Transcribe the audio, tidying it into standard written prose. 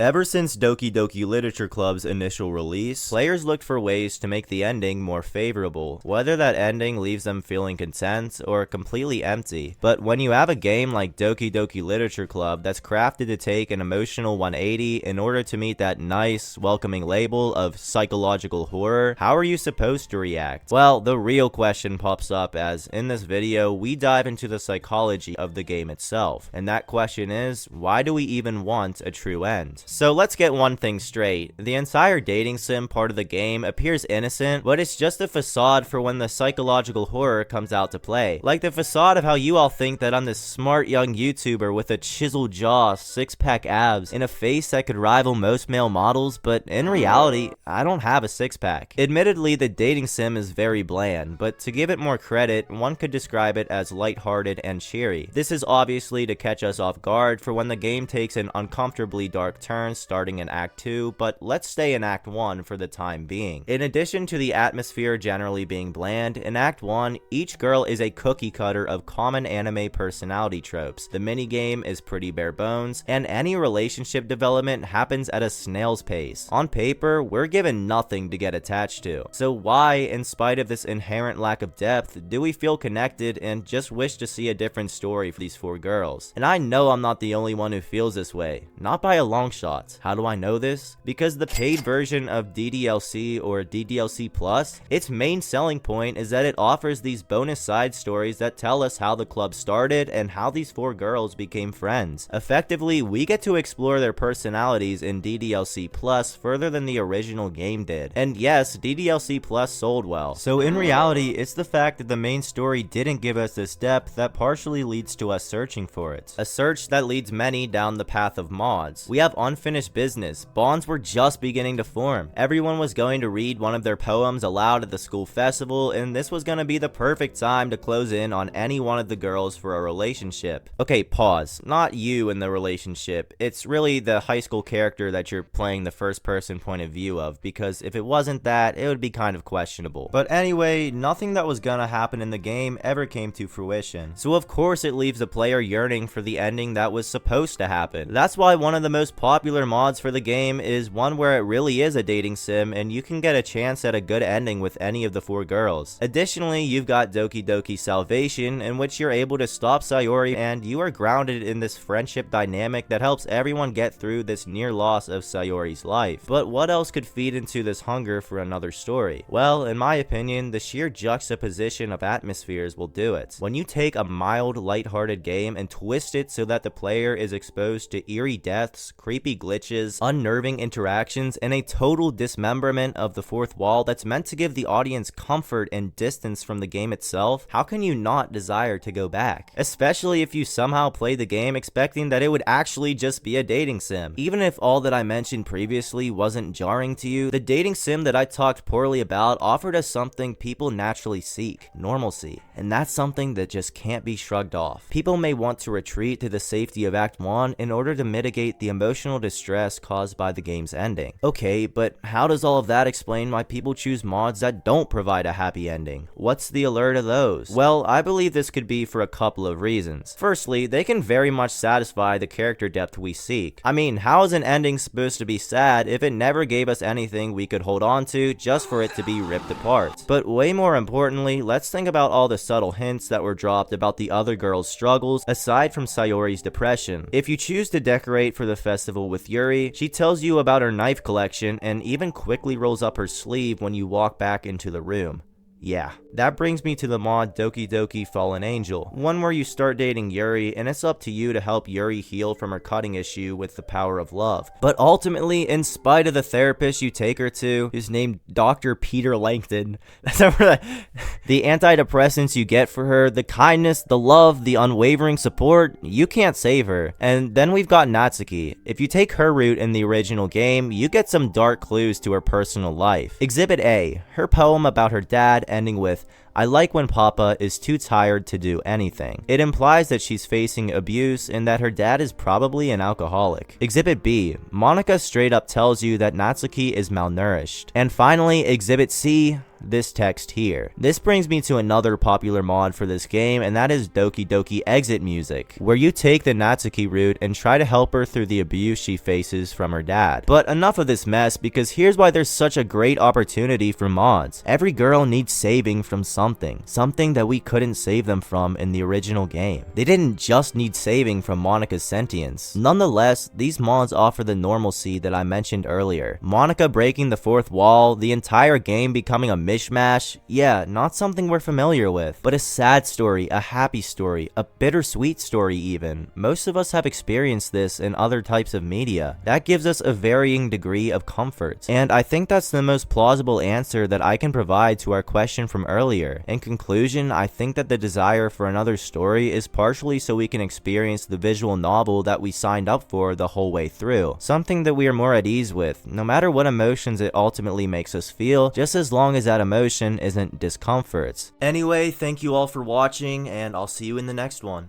Ever since Doki Doki Literature Club's initial release, players looked for ways to make the ending more favorable, whether that ending leaves them feeling content or completely empty. But when you have a game like Doki Doki Literature Club that's crafted to take an emotional 180 in order to meet that nice, welcoming label of psychological horror, how are you supposed to react? Well, the real question pops up as in this video, we dive into the psychology of the game itself. And that question is, why do we even want a true end? So let's get one thing straight. The entire dating sim part of the game appears innocent, but it's just a facade for when the psychological horror comes out to play. Like the facade of how you all think that I'm this smart young YouTuber with a chiseled jaw, six-pack abs, and a face that could rival most male models, but in reality, I don't have a six-pack. Admittedly, the dating sim is very bland, but to give it more credit, one could describe it as lighthearted and cheery. This is obviously to catch us off guard for when the game takes an uncomfortably dark turn starting in Act 2, but let's stay in Act 1 for the time being. In addition to the atmosphere generally being bland, in Act 1, each girl is a cookie cutter of common anime personality tropes. The minigame is pretty bare bones, and any relationship development happens at a snail's pace. On paper, we're given nothing to get attached to. So why, in spite of this inherent lack of depth, do we feel connected and just wish to see a different story for these four girls? And I know I'm not the only one who feels this way, not by a long shot. How do I know this? Because the paid version of DDLC or DDLC Plus, its main selling point is that it offers these bonus side stories that tell us how the club started and how these four girls became friends. Effectively, we get to explore their personalities in DDLC Plus further than the original game did. And yes, DDLC Plus sold well. So in reality, it's the fact that the main story didn't give us this depth that partially leads to us searching for it. A search that leads many down the path of mods. We have unfinished business. Bonds were just beginning to form. Everyone was going to read one of their poems aloud at the school festival, and this was going to be the perfect time to close in on any one of the girls for a relationship. Okay, pause. Not you in the relationship. It's really the high school character that you're playing the first person point of view of, because if it wasn't that, it would be kind of questionable. But anyway, nothing that was gonna happen in the game ever came to fruition. So of course it leaves the player yearning for the ending that was supposed to happen. That's why one of the most popular mods for the game is one where it really is a dating sim and you can get a chance at a good ending with any of the four girls. Additionally, you've got Doki Doki Salvation, in which you're able to stop Sayori and you are grounded in this friendship dynamic that helps everyone get through this near loss of Sayori's life. But what else could feed into this hunger for another story? Well, in my opinion, the sheer juxtaposition of atmospheres will do it. When you take a mild, lighthearted game and twist it so that the player is exposed to eerie deaths, creepy glitches, unnerving interactions, and a total dismemberment of the fourth wall that's meant to give the audience comfort and distance from the game itself, how can you not desire to go back? Especially if you somehow play the game expecting that it would actually just be a dating sim. Even if all that I mentioned previously wasn't jarring to you, the dating sim that I talked poorly about offered us something people naturally seek: normalcy. And that's something that just can't be shrugged off. People may want to retreat to the safety of Act 1 in order to mitigate the emotional distress caused by the game's ending. Okay, but how does all of that explain why people choose mods that don't provide a happy ending? What's the allure to those? Well, I believe this could be for a couple of reasons. Firstly, they can very much satisfy the character depth we seek. I mean, how is an ending supposed to be sad if it never gave us anything we could hold on to just for it to be ripped apart? But way more importantly, let's think about all the subtle hints that were dropped about the other girls' struggles aside from Sayori's depression. If you choose to decorate for the festival with Yuri, she tells you about her knife collection and even quickly rolls up her sleeve when you walk back into the room. Yeah, that brings me to the mod Doki Doki Fallen Angel, one where you start dating Yuri and it's up to you to help Yuri heal from her cutting issue with the power of love. But ultimately, in spite of the therapist you take her to, who's named Dr. Peter Langton, the antidepressants you get for her, the kindness, the love, the unwavering support, you can't save her. And then we've got Natsuki. If you take her route in the original game, you get some dark clues to her personal life. Exhibit A, her poem about her dad ending with, I like when Papa is too tired to do anything. It implies that she's facing abuse and that her dad is probably an alcoholic. Exhibit B, Monica straight up tells you that Natsuki is malnourished. And finally, Exhibit C, this text here. This brings me to another popular mod for this game, and that is Doki Doki exit music, where you take the Natsuki route and try to help her through the abuse she faces from her dad. But enough of this mess, because here's why there's such a great opportunity for mods. Every girl needs saving from something that we couldn't save them from in the original game. They didn't just need saving from Monica's sentience. Nonetheless, these mods offer the normalcy that I mentioned earlier. Monica breaking the fourth wall, the entire game becoming a mishmash, yeah, not something we're familiar with, but a sad story, a happy story, a bittersweet story even. Most of us have experienced this in other types of media. That gives us a varying degree of comfort, and I think that's the most plausible answer that I can provide to our question from earlier. In conclusion, I think that the desire for another story is partially so we can experience the visual novel that we signed up for the whole way through, something that we are more at ease with, no matter what emotions it ultimately makes us feel, just as long as that emotion isn't discomfort. Anyway, thank you all for watching, and I'll see you in the next one.